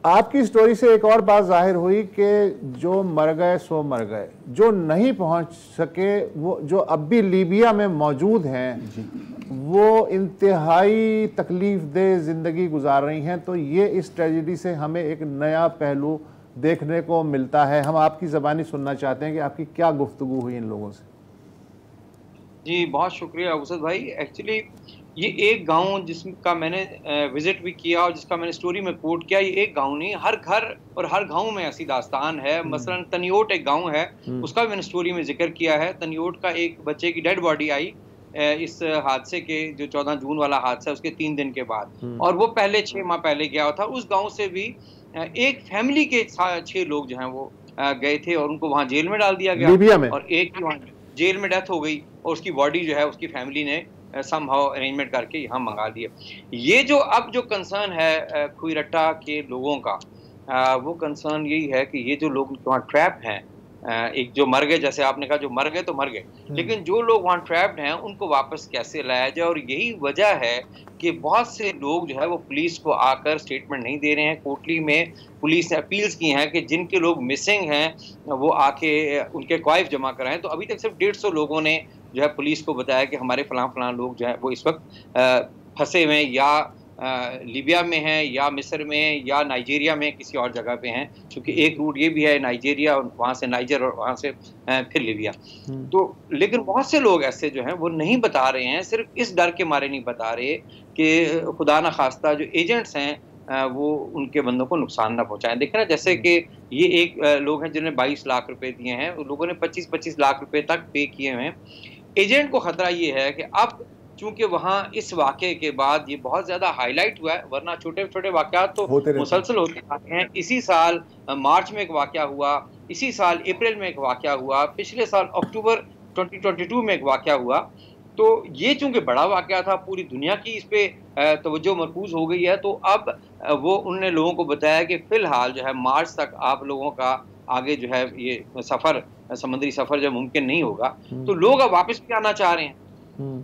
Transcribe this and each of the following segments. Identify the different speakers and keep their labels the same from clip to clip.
Speaker 1: आपकी स्टोरी से एक और बात जाहिर हुई कि जो मर गए सो मर गए, जो नहीं पहुंच सके, वो जो अब भी लीबिया में मौजूद हैं, वो इंतहाई तकलीफ दे ज़िंदगी गुजार रही हैं। तो ये इस ट्रेजेडी से हमें एक नया पहलू देखने को मिलता है। हम आपकी ज़बानी सुनना चाहते हैं कि आपकी क्या गुफ्तगू हुई इन लोगों से।
Speaker 2: जी, बहुत शुक्रिया उसद भाई। एक्चुअली ये एक गांव जिसका मैंने विजिट भी किया और जिसका मैंने स्टोरी में कोट किया, ये एक गांव नहीं, हर घर और हर गांव में ऐसी दास्तान है। मसलन तनियोट एक गांव है, उसका भी मैंने स्टोरी में जिक्र किया है। तनियोट का एक बच्चे की डेड बॉडी आई इस हादसे के, जो 14 जून वाला हादसा है उसके 3 दिन के बाद, और वो पहले 6 माह पहले गया था। उस गाँव से भी एक फैमिली के 6 लोग जो हैं वो गए थे और उनको वहाँ जेल में डाल दिया गया,
Speaker 1: लीबिया में,
Speaker 2: और एक की वहाँ जेल में डेथ हो गई और उसकी बॉडी जो है उसकी फैमिली ने समहाउ अरेंजमेंट करके यहाँ मंगा दिए। ये जो अब जो कंसर्न है खुईरट्टा के लोगों का, वो कंसर्न यही है कि ये जो लोग वहाँ ट्रैप हैं, एक जो मर गए, जैसे आपने कहा जो मर गए तो मर गए, लेकिन जो लोग वहाँ ट्रैप्ड हैं उनको वापस कैसे लाया जाए। और यही वजह है कि बहुत से लोग जो है वो पुलिस को आकर स्टेटमेंट नहीं दे रहे हैं। कोटली में पुलिस ने अपील्स की हैं कि जिनके लोग मिसिंग हैं वो आके उनके क्वाइफ जमा कराएं। तो अभी तक सिर्फ 150 लोगों ने जो है पुलिस को बताया कि हमारे फलां फलां लोग जो है वो इस वक्त फंसे हुए हैं, या लीबिया में हैं, या मिस्र में, या नाइजीरिया में किसी और जगह पे हैं, क्योंकि एक रूट ये भी है नाइजीरिया, वहाँ से नाइजर और वहाँ से फिर लीबिया। तो लेकिन बहुत से लोग ऐसे जो हैं वो नहीं बता रहे हैं, सिर्फ इस डर के मारे नहीं बता रहे कि खुदा न खास्ता जो एजेंट्स हैं वो उनके बंदों को नुकसान ना पहुंचाएं। देखिए ना, जैसे कि ये एक लोग हैं जिन्होंने 22 लाख रुपए दिए हैं, उन लोगों ने 25-25 लाख रुपए तक पे किए हुए हैं। एजेंट को खतरा ये है कि अब चूंकि वहाँ इस वाक़े के बाद ये बहुत ज़्यादा हाईलाइट हुआ है, वरना छोटे-छोटे वाक़यात तो मुसलसल होते आते हैं। इसी साल मार्च में एक वाक़या हुआ, इसी साल अप्रैल में एक वाक़या हुआ, पिछले साल अक्टूबर 2022 में एक वाक़या हुआ। तो ये चूंकि बड़ा वाक़या था, पूरी दुनिया की इस पे तवज्जो मरकूज़ हो गई है, तो अब वो उन्होंने लोगों को बताया कि फ़िलहाल जो है मार्च तक आप लोगों का आगे जो है ये सफ़र, समुद्री सफ़र जो मुमकिन नहीं होगा। तो लोग अब वापस भी आना चाह रहे हैं।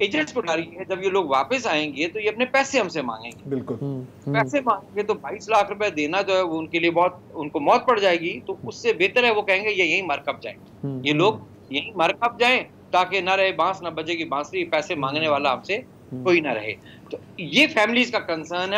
Speaker 2: एजेंट्स को डर है जब ये लोग वापस आएंगे तो ये अपने पैसे हमसे मांगेंगे।
Speaker 1: बिल्कुल
Speaker 2: पैसे मांगेंगे तो 22 लाख रुपए देना जो है वो उनके लिए बहुत, उनको मौत पड़ जाएगी। तो उससे बेहतर है वो कहेंगे ये यहीं मर कब जाए, ये लोग यहीं मर कब जाए, ताकि ना रहे बांस ना बजेगी बांसुरी, पैसे मांगने वाला हमसे कोई ना रहे। तो ये फैमिलीज का कंसर्न है।